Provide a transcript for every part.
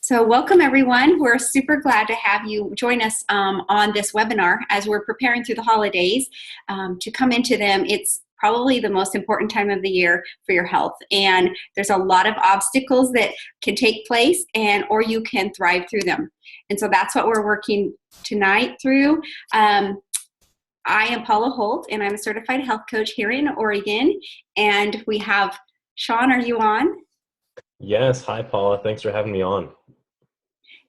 So welcome everyone. We're super glad to have you join us on this webinar as we're preparing through the holidays to come into them. It's probably the most important time of the year for your health, and there's a lot of obstacles that can take place, or you can thrive through them. And so that's what we're working tonight through. I am Paula Holt, and I'm a certified health coach here in Oregon, and we have Sean. Are you on? Yes. Hi, Paula. Thanks for having me on.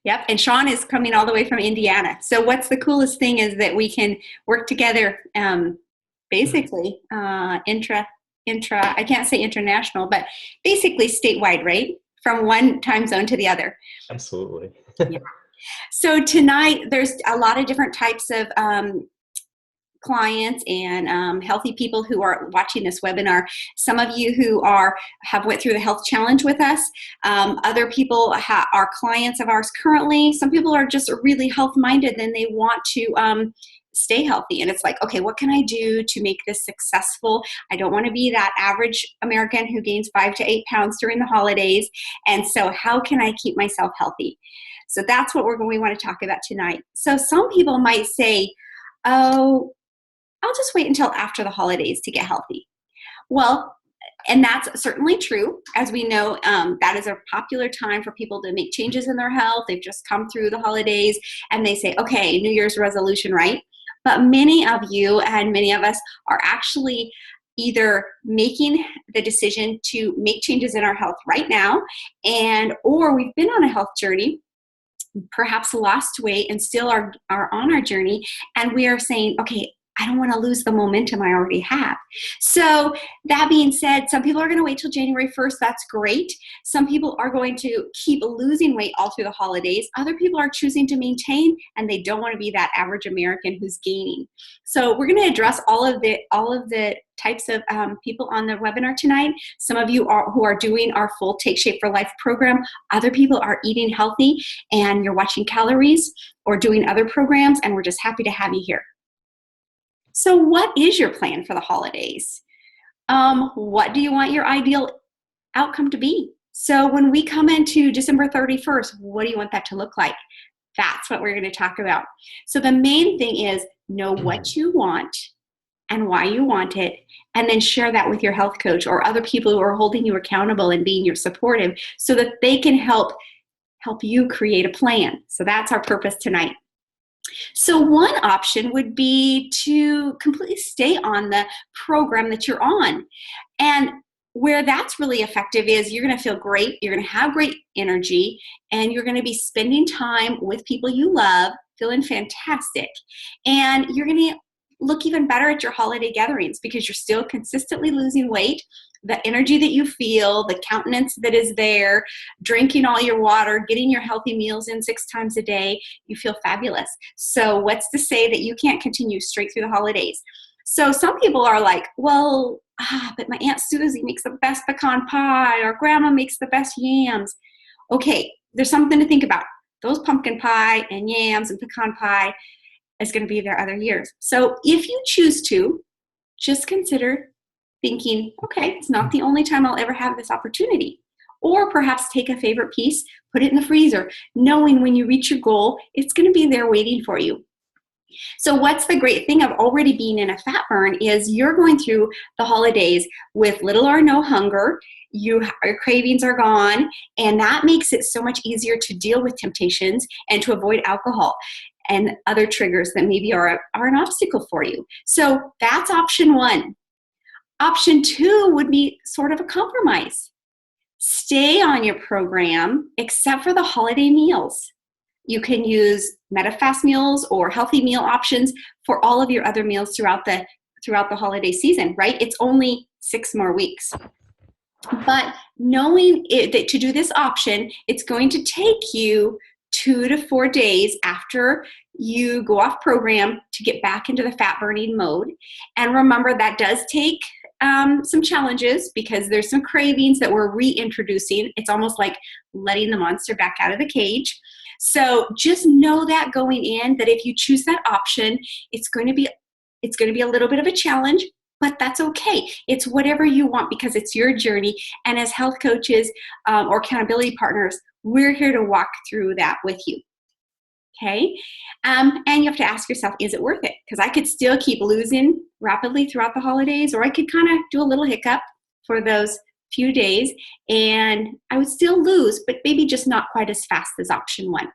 Yep, and Sean is coming all the way from Indiana. So what's the coolest thing is that we can work together, basically I can't say international, but basically statewide, right? From one time zone to the other. Absolutely. Yeah. So tonight there's a lot of different types of clients and healthy people who are watching this webinar. Some of you who have went through the health challenge with us. Other people are clients of ours currently. Some people are just really health minded and they want to stay healthy. And it's like, okay, what can I do to make this successful? I don't want to be that average American who gains 5 to 8 pounds during the holidays. And so how can I keep myself healthy? So that's what we want to talk about tonight. So some people might say, oh, I'll just wait until after the holidays to get healthy. Well, and that's certainly true. As we know, that is a popular time for people to make changes in their health. They've just come through the holidays and they say, okay, New Year's resolution, right? But many of you and many of us are actually either making the decision to make changes in our health right now, or we've been on a health journey, perhaps lost weight and still are on our journey, and we are saying, okay, I don't want to lose the momentum I already have. So that being said, some people are going to wait till January 1st. That's great. Some people are going to keep losing weight all through the holidays. Other people are choosing to maintain, and they don't want to be that average American who's gaining. So we're going to address all of the types of people on the webinar tonight. Some of you who are doing our full Take Shape for Life program. Other people are eating healthy, and you're watching calories or doing other programs, and we're just happy to have you here. So what is your plan for the holidays? What do you want your ideal outcome to be? So when we come into December 31st, what do you want that to look like? That's what we're going to talk about. So the main thing is know what you want and why you want it, and then share that with your health coach or other people who are holding you accountable and being your supportive so that they can help you create a plan. So that's our purpose tonight. So one option would be to completely stay on the program that you're on. And where that's really effective is you're going to feel great, you're going to have great energy, and you're going to be spending time with people you love, feeling fantastic. And you're going to look even better at your holiday gatherings because you're still consistently losing weight. The energy that you feel, the countenance that is there, drinking all your water, getting your healthy meals in 6 times a day, you feel fabulous. So what's to say that you can't continue straight through the holidays? So some people are like, well, but my Aunt Susie makes the best pecan pie, or Grandma makes the best yams. Okay, there's something to think about. Those pumpkin pie and yams and pecan pie is going to be there other years. So if you choose to, just consider thinking, okay, it's not the only time I'll ever have this opportunity. Or perhaps take a favorite piece, put it in the freezer, knowing when you reach your goal, it's going to be there waiting for you. So what's the great thing of already being in a fat burn is you're going through the holidays with little or no hunger. Your cravings are gone, and that makes it so much easier to deal with temptations and to avoid alcohol and other triggers that maybe are an obstacle for you. So that's option one. Option two would be sort of a compromise. Stay on your program except for the holiday meals. You can use MetaFast meals or healthy meal options for all of your other meals throughout the holiday season, right? It's only 6 more weeks. But knowing that to do this option, it's going to take you 2 to 4 days after you go off program to get back into the fat burning mode. And remember, that does take some challenges because there's some cravings that we're reintroducing. It's almost like letting the monster back out of the cage. So just know that going in, that if you choose that option, it's going to be a little bit of a challenge, but that's okay. It's whatever you want because it's your journey. And as health coaches or accountability partners, we're here to walk through that with you. Okay. And you have to ask yourself, is it worth it? Because I could still keep losing rapidly throughout the holidays, or I could kind of do a little hiccup for those few days and I would still lose, but maybe just not quite as fast as option one.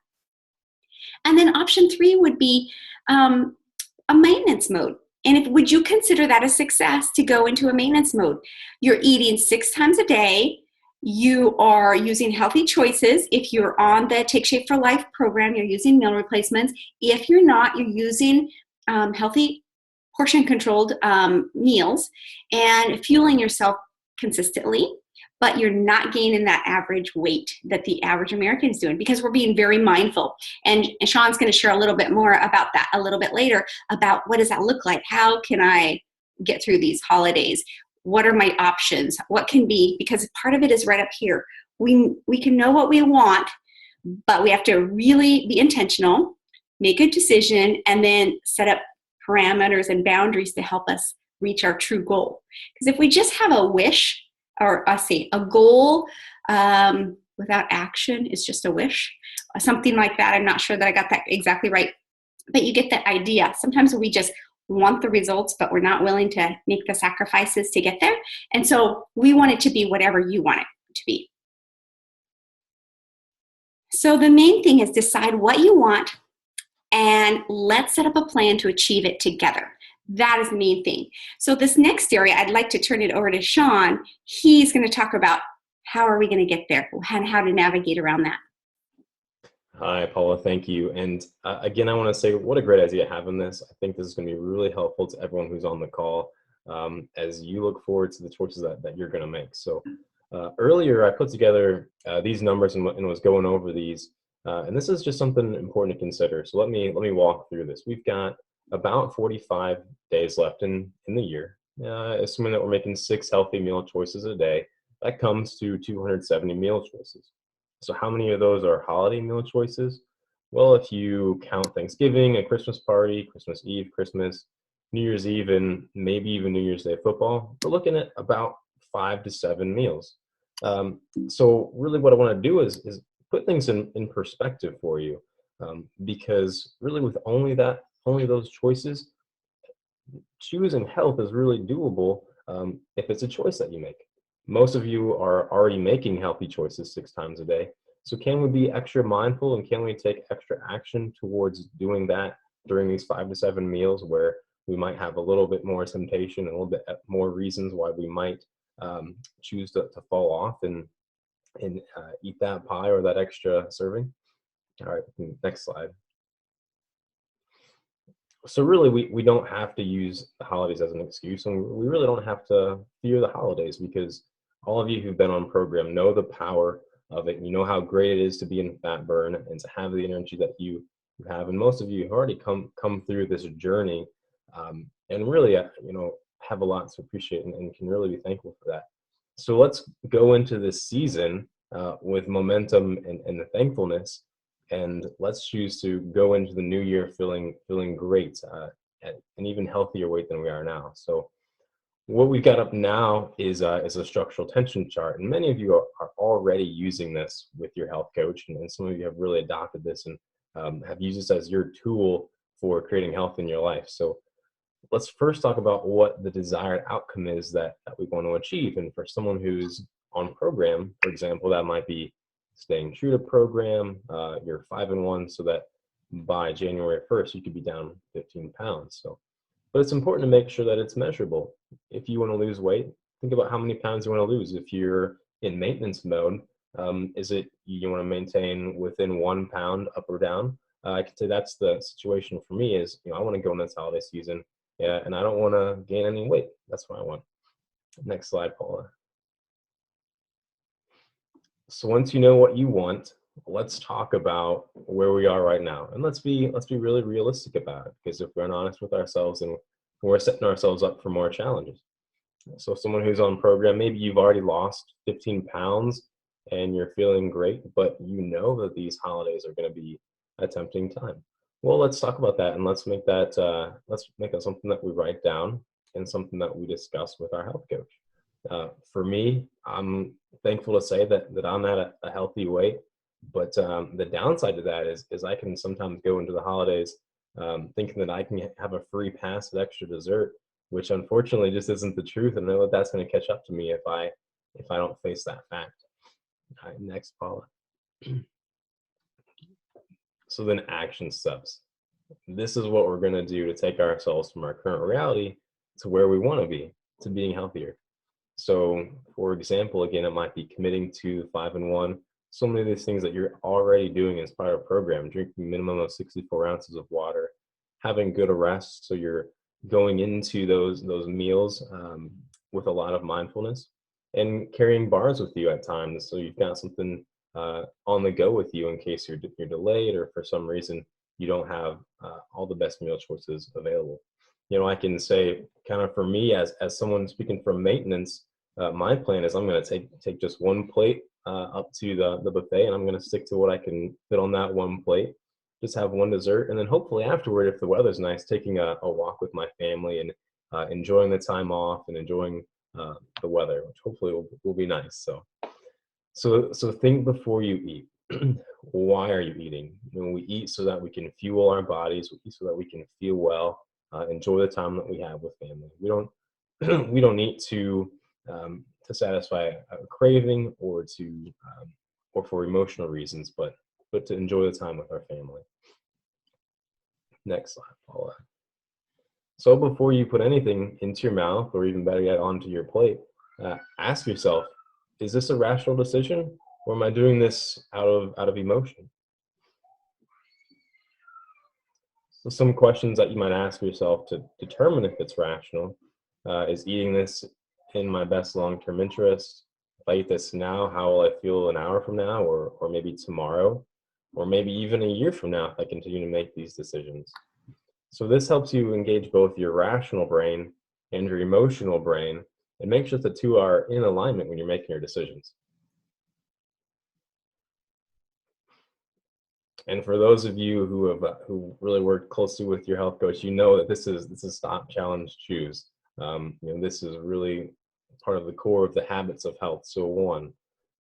And then option three would be a maintenance mode. And would you consider that a success to go into a maintenance mode? You're eating 6 times a day. You are using healthy choices. If you're on the Take Shape for Life program, you're using meal replacements. If you're not, you're using healthy portion controlled meals and fueling yourself consistently, but you're not gaining that average weight that the average American is doing because we're being very mindful. And Sean's going to share a little bit more about that a little bit later about what does that look like? How can I get through these holidays? What are my options? What can be, because part of it is right up here. We can know what we want, but we have to really be intentional, make a decision, and then set up parameters and boundaries to help us reach our true goal. Because if we just have a wish, or a goal without action is just a wish, something like that. I'm not sure that I got that exactly right, but you get that idea. Sometimes we just want the results, but we're not willing to make the sacrifices to get there. And so we want it to be whatever you want it to be. So the main thing is decide what you want and let's set up a plan to achieve it together. That is the main thing. So this next area, I'd like to turn it over to Sean. He's going to talk about how are we going to get there and how to navigate around that. Hi, Paula. Thank you. And again, I want to say what a great idea having this. I think this is going to be really helpful to everyone who's on the call as you look forward to the choices that you're going to make. So earlier, I put together these numbers and was going over these. And this is just something important to consider. So let me walk through this. We've got about 45 days left in the year. Assuming that we're making 6 healthy meal choices a day, that comes to 270 meal choices. So how many of those are holiday meal choices? Well, if you count Thanksgiving, a Christmas party, Christmas Eve, Christmas, New Year's Eve, and maybe even New Year's Day football, we're looking at about 5 to 7 meals. So really what I want to do is put things in perspective for you, because really with only those choices, choosing health is really doable if it's a choice that you make. Most of you are already making healthy choices 6 times a day. So can we be extra mindful and can we take extra action towards doing that during these 5 to 7 meals where we might have a little bit more temptation and a little bit more reasons why we might choose to fall off and eat that pie or that extra serving? All right, next slide. So really, we don't have to use the holidays as an excuse, and we really don't have to fear the holidays because all of you who've been on program know the power of it. You know how great it is to be in fat burn and to have the energy that you have. And most of you have already come through this journey, and really, have a lot to appreciate and can really be thankful for that. So let's go into this season with momentum and the thankfulness. And let's choose to go into the new year feeling great at an even healthier weight than we are now. So what we've got up now is a structural tension chart. And many of you are already using this with your health coach. And some of you have really adopted this and have used this as your tool for creating health in your life. So let's first talk about what the desired outcome is that we want to achieve. And for someone who's on program, for example, that might be staying true to program, you're 5-1, so that by January 1st, you could be down 15 pounds. So, but it's important to make sure that it's measurable. If you want to lose weight, think about how many pounds you want to lose. If you're in maintenance mode, is it you want to maintain within 1 pound up or down? I could say that's the situation for me is, I want to go in this holiday season, and I don't want to gain any weight. That's what I want. Next slide, Paula. So once you know what you want, let's talk about where we are right now. And let's be really realistic about it, because if we're honest with ourselves, and we're setting ourselves up for more challenges. So someone who's on program, maybe you've already lost 15 pounds and you're feeling great, but you know that these holidays are going to be a tempting time. Well, let's talk about that and let's make that something that we write down. and something that we discuss with our health coach. For me, I'm thankful to say that I'm at a healthy weight, but the downside to that is I can sometimes go into the holidays thinking that I can have a free pass at extra dessert, which unfortunately just isn't the truth. And I know that that's going to catch up to me if I don't face that fact. All right, next, Paula. So then action steps. This is what we're going to do to take ourselves from our current reality to where we want to be, to being healthier. So, for example, again, it might be committing to 5 and 1. So many of these things that you're already doing as part of a program, drinking a minimum of 64 ounces of water, having good rest, so you're going into those meals with a lot of mindfulness, and carrying bars with you at times, so you've got something on the go with you in case you're delayed or for some reason you don't have all the best meal choices available. You know, I can say kind of for me as someone speaking from maintenance, my plan is I'm going to take just one plate up to the buffet, and I'm going to stick to what I can fit on that one plate. Just have one dessert, and then hopefully afterward, if the weather's nice, taking a walk with my family and enjoying the time off and enjoying the weather, which hopefully will be nice. So think before you eat. Why are you eating? When we eat so that we can fuel our bodies, we eat so that we can feel well, enjoy the time that we have with family. We don't we don't eat to satisfy a craving or or for emotional reasons, but to enjoy the time with our family. Next slide, Paula. So before you put anything into your mouth, or even better yet, onto your plate, ask yourself, is this a rational decision, or am I doing this out of emotion? So some questions that you might ask yourself to determine if it's rational is eating this in my best long-term interest? If I eat this now, how will I feel an hour from now, or maybe tomorrow, or maybe even a year from now if I continue to make these decisions? So this helps you engage both your rational brain and your emotional brain, and make sure the two are in alignment when you're making your decisions. And for those of you who really worked closely with your health coach, you know that this is Stop, Challenge, Choose. This is really part of the core of the habits of health. So one,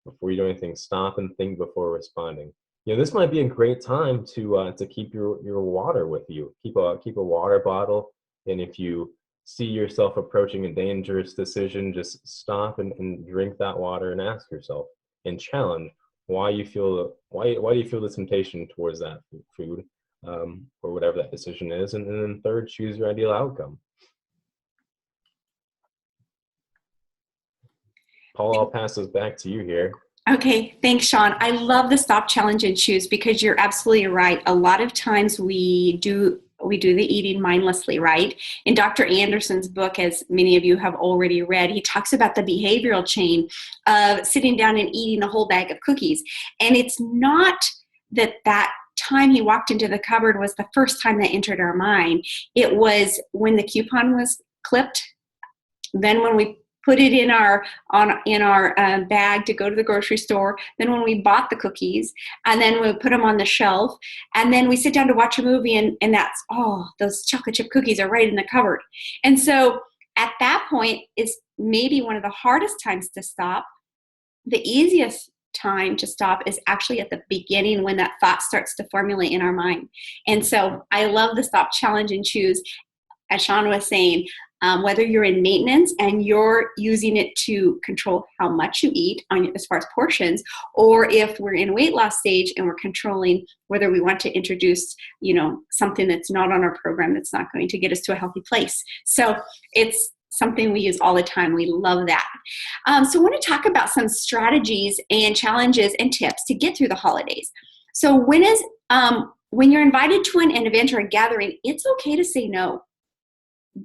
before you do anything, stop and think before responding. This might be a great time to keep your water with you. Keep a water bottle, and if you see yourself approaching a dangerous decision, just stop and drink that water and ask yourself and challenge why do you feel the temptation towards that food, or whatever that decision is, and then third, choose your ideal outcome. Paul, I'll pass this back to you here. Okay, thanks, Sean. I love the Stop, Challenge, and Choose, because you're absolutely right. A lot of times we do the eating mindlessly, right? In Dr. Anderson's book, as many of you have already read, he talks about the behavioral chain of sitting down and eating a whole bag of cookies. And it's not that time he walked into the cupboard was the first time that entered our mind. It was when the coupon was clipped, then when we put it in our bag to go to the grocery store, then when we bought the cookies, and then we put them on the shelf, and then we sit down to watch a movie, and that's, those chocolate chip cookies are right in the cupboard. And so at that point is maybe one of the hardest times to stop. The easiest time to stop is actually at the beginning, when that thought starts to formulate in our mind. And so I love the Stop, Challenge, and Choose. As Sean was saying, whether you're in maintenance and you're using it to control how much you eat as far as portions, or if we're in a weight loss stage and we're controlling whether we want to introduce, something that's not on our program, that's not going to get us to a healthy place. So it's something we use all the time. We love that. So I want to talk about some strategies and challenges and tips to get through the holidays. So when you're invited to an event or a gathering, it's okay to say no.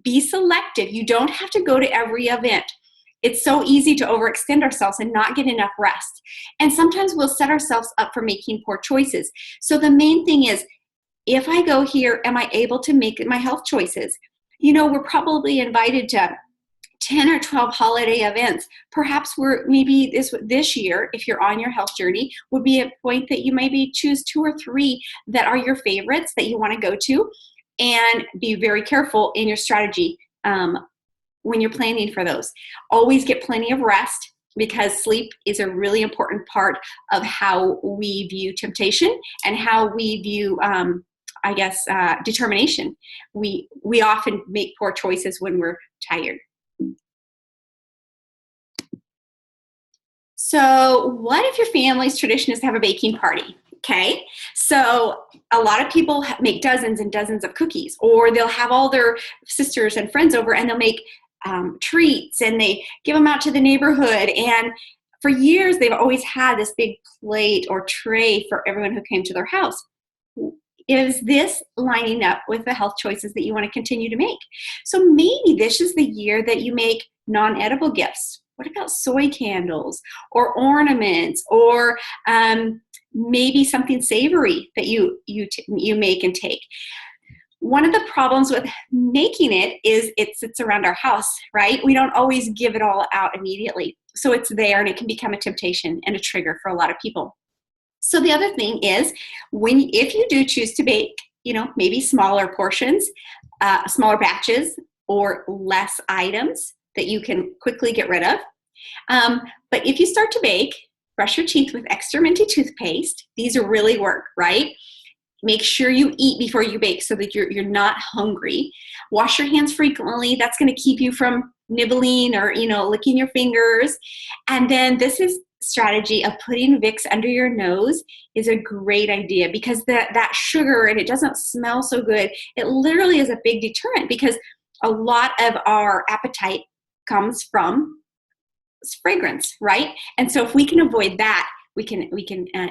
Be selective. You don't have to go to every event. It's so easy to overextend ourselves and not get enough rest. And sometimes we'll set ourselves up for making poor choices. So the main thing is, if I go here, am I able to make my health choices? We're probably invited to 10 or 12 holiday events. Perhaps maybe this year, if you're on your health journey, would be a point that you maybe choose 2 or 3 that are your favorites that you want to go to. And be very careful in your strategy. when you're planning for those. Always get plenty of rest, because sleep is a really important part of how we view temptation and how we view, determination. We often make poor choices when we're tired. So what if your family's tradition is to have a baking party? Okay, so a lot of people make dozens and dozens of cookies, or they'll have all their sisters and friends over and they'll make treats, and they give them out to the neighborhood. And for years, they've always had this big plate or tray for everyone who came to their house. Is this lining up with the health choices that you want to continue to make? So maybe this is the year that you make non-edible gifts. What about soy candles or ornaments, or maybe something savory that you make and take? One of the problems with making it is it sits around our house, right? We don't always give it all out immediately. So it's there, and it can become a temptation and a trigger for a lot of people. So the other thing is, if you do choose to bake, maybe smaller portions, smaller batches, or less items that you can quickly get rid of. But if you start to bake, brush your teeth with extra minty toothpaste. These really work, right? Make sure you eat before you bake so that you're not hungry. Wash your hands frequently. That's going to keep you from nibbling or, licking your fingers. And then this is strategy of putting Vicks under your nose is a great idea, because that sugar, and it doesn't smell so good. It literally is a big deterrent, because a lot of our appetite comes from fragrance, right? And so if we can avoid that, we can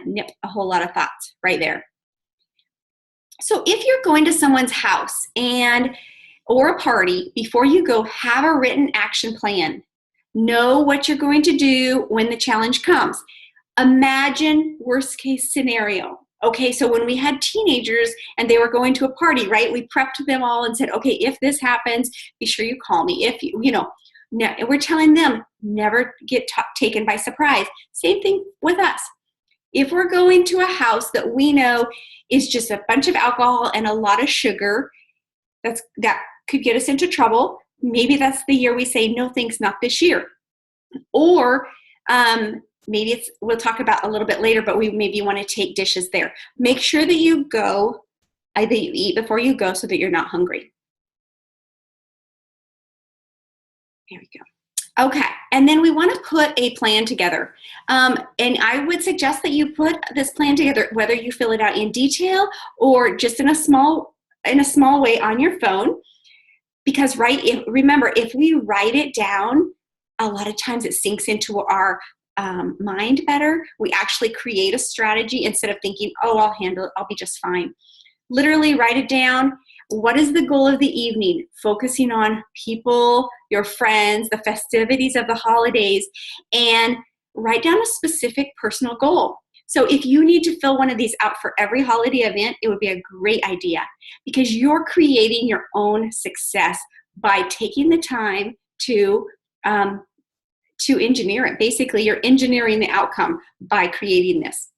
nip a whole lot of thoughts right there. So if you're going to someone's house or a party, before you go, have a written action plan. Know what you're going to do when the challenge comes. Imagine worst case scenario. Okay, so when we had teenagers and they were going to a party, right, we prepped them all and said, okay, if this happens, be sure you call me. If we're telling them never get taken by surprise. Same thing with us. If we're going to a house that we know is just a bunch of alcohol and a lot of sugar, that could get us into trouble. Maybe that's the year we say, no thanks, not this year. Or maybe we'll talk about a little bit later, but we maybe want to take dishes there. Make sure that you eat before you go so that you're not hungry. There we go. Okay, and then we want to put a plan together. And I would suggest that you put this plan together, whether you fill it out in detail or just in a small way on your phone. Because remember, if we write it down, a lot of times it sinks into our mind better. We actually create a strategy instead of thinking, oh, I'll handle it, I'll be just fine. Literally write it down. What is the goal of the evening? Focusing on people, your friends, the festivities of the holidays, and write down a specific personal goal. So if you need to fill one of these out for every holiday event, it would be a great idea, because you're creating your own success by taking the time to engineer it. Basically, you're engineering the outcome by creating this.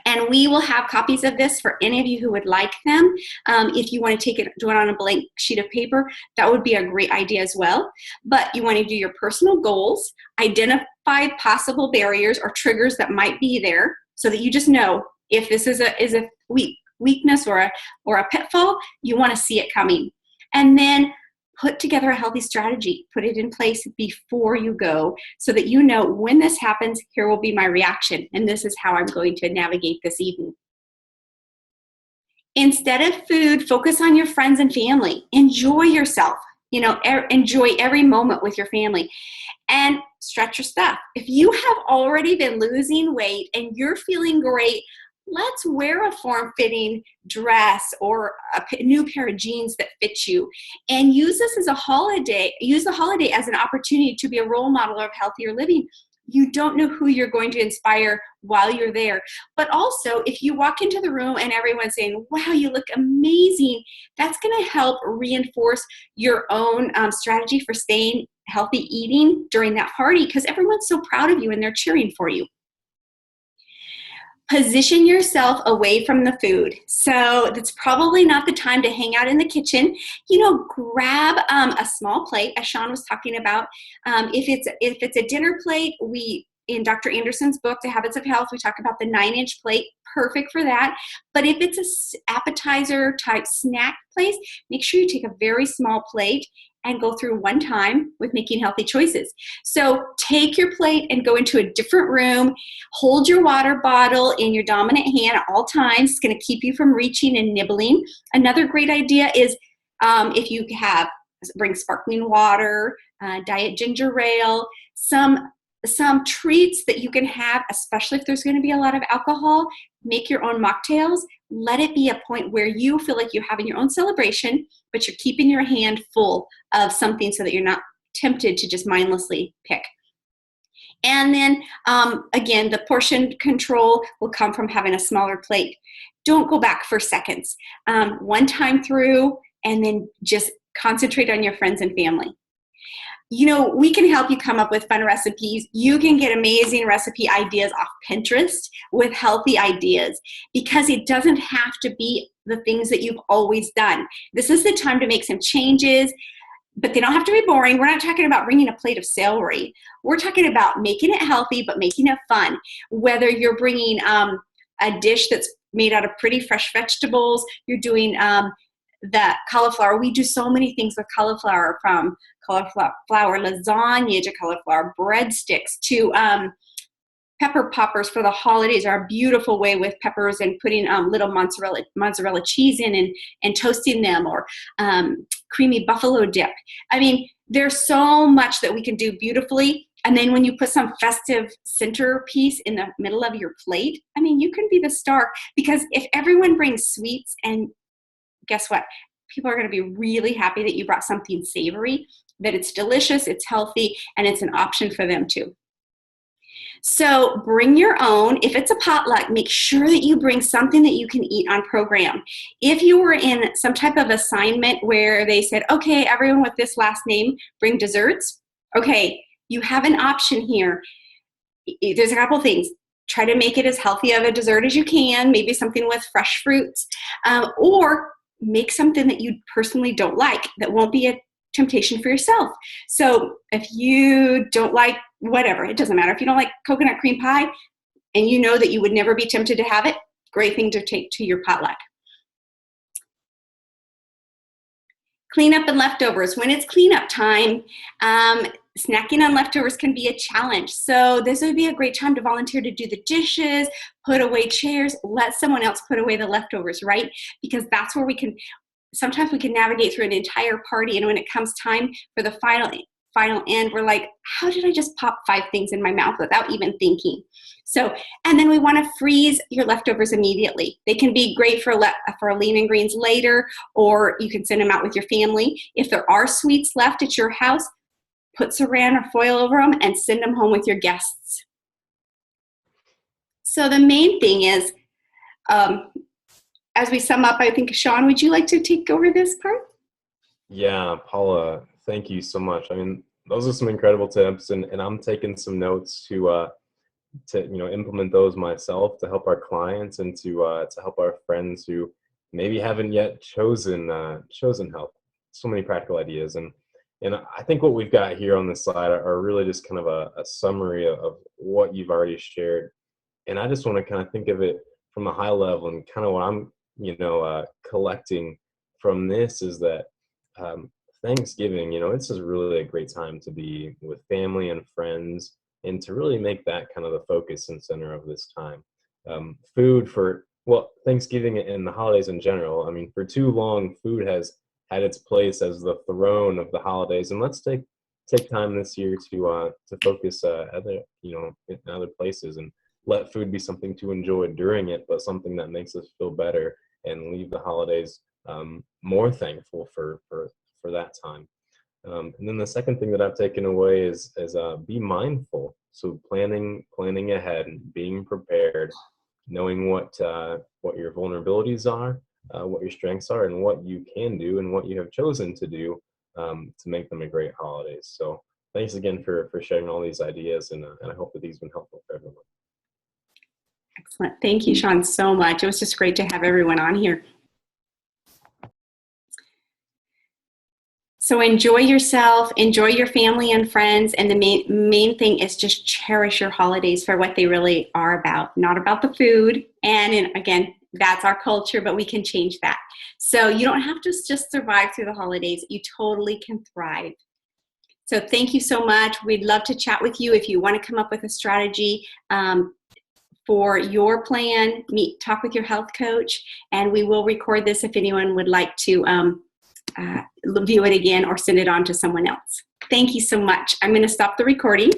And we will have copies of this for any of you who would like them. If you want to do it on a blank sheet of paper, that would be a great idea as well. But you want to do your personal goals, identify possible barriers or triggers that might be there, so that you just know if this is a weakness or a pitfall, you want to see it coming. And then put together a healthy strategy. Put it in place before you go, so that you know when this happens, here will be my reaction, and this is how I'm going to navigate this evening. Instead of food, focus on your friends and family. Enjoy yourself. Enjoy every moment with your family. And stretch your stuff. If you have already been losing weight and you're feeling great, let's wear a form-fitting dress or a new pair of jeans that fit you, and use this as a holiday. Use the holiday as an opportunity to be a role model of healthier living. You don't know who you're going to inspire while you're there. But also, if you walk into the room and everyone's saying, wow, you look amazing, that's going to help reinforce your own strategy for staying healthy eating during that party, because everyone's so proud of you and they're cheering for you. Position yourself away from the food. So that's probably not the time to hang out in the kitchen. Grab a small plate, as Sean was talking about. If it's a dinner plate, in Dr. Anderson's book, The Habits of Health, we talk about the 9-inch plate, perfect for that. But if it's a appetizer type snack place, make sure you take a very small plate and go through one time with making healthy choices. So take your plate and go into a different room. Hold your water bottle in your dominant hand at all times. It's going to keep you from reaching and nibbling. Another great idea is if you bring sparkling water, diet ginger ale, some treats that you can have, especially if there's going to be a lot of alcohol. Make your own mocktails. Let it be a point where you feel like you're having your own celebration, but you're keeping your hand full of something so that you're not tempted to just mindlessly pick. And then, again, the portion control will come from having a smaller plate. Don't go back for seconds. One time through, and then just concentrate on your friends and family. We can help you come up with fun recipes. You can get amazing recipe ideas off Pinterest with healthy ideas, because it doesn't have to be the things that you've always done. This is the time to make some changes, but they don't have to be boring. We're not talking about bringing a plate of celery. We're talking about making it healthy, but making it fun. Whether you're bringing a dish that's made out of pretty fresh vegetables, you're doing the cauliflower. We do so many things with cauliflower, from cauliflower lasagna to cauliflower breadsticks to pepper poppers for the holidays are a beautiful way with peppers, and putting little mozzarella cheese in and toasting them, or creamy buffalo dip. I mean, there's so much that we can do beautifully. And then when you put some festive centerpiece in the middle of your plate, I mean, you can be the star, because if everyone brings sweets, and guess what? People are going to be really happy that you brought something savory, that it's delicious, it's healthy, and it's an option for them too. So bring your own. If it's a potluck, make sure that you bring something that you can eat on program. If you were in some type of assignment where they said, okay, everyone with this last name, bring desserts. Okay, you have an option here. There's a couple things. Try to make it as healthy of a dessert as you can, maybe something with fresh fruits, or make something that you personally don't like that won't be a temptation for yourself. So if you don't like whatever, it doesn't matter. If you don't like coconut cream pie and you know that you would never be tempted to have it, great thing to take to your potluck. Cleanup and leftovers. When it's cleanup time, snacking on leftovers can be a challenge. So this would be a great time to volunteer to do the dishes, put away chairs, let someone else put away the leftovers, right? Because that's where sometimes we can navigate through an entire party, and when it comes time for the final end, we're like, how did I just pop 5 things in my mouth without even thinking? So, and then we want to freeze your leftovers immediately. They can be great for lean and greens later, or you can send them out with your family. If there are sweets left at your house, put saran or foil over them and send them home with your guests. So the main thing is, as we sum up, I think, Sean, would you like to take over this part? Yeah, Paula, thank you so much. I mean, those are some incredible tips, and I'm taking some notes to implement those myself, to help our clients, and to help our friends who maybe haven't yet chosen health. So many practical ideas, and I think what we've got here on this slide are really just kind of a summary of what you've already shared. And I just want to kind of think of it from a high level, and kind of what I'm collecting from this is that Thanksgiving, it's just really a great time to be with family and friends, and to really make that kind of the focus and center of this time. Food Thanksgiving and the holidays in general. I mean, for too long, food has had its place as the throne of the holidays, and let's take time this year to focus in other places, and let food be something to enjoy during it, but something that makes us feel better, and leave the holidays more thankful for that time. And then the second thing that I've taken away is be mindful. So planning ahead, being prepared, knowing what your vulnerabilities are, what your strengths are, and what you can do, and what you have chosen to do to make them a great holidays. So thanks again for sharing all these ideas, and I hope that these have been helpful for everyone. Excellent. Thank you, Sean, so much. It was just great to have everyone on here. So enjoy yourself, enjoy your family and friends, and the main thing is just cherish your holidays for what they really are about, not about the food. And again, that's our culture, but we can change that. So you don't have to just survive through the holidays. You totally can thrive. So thank you so much. We'd love to chat with you if you want to come up with a strategy for your plan. Talk with your health coach, and we will record this if anyone would like to view it again or send it on to someone else. Thank you so much. I'm going to stop the recording.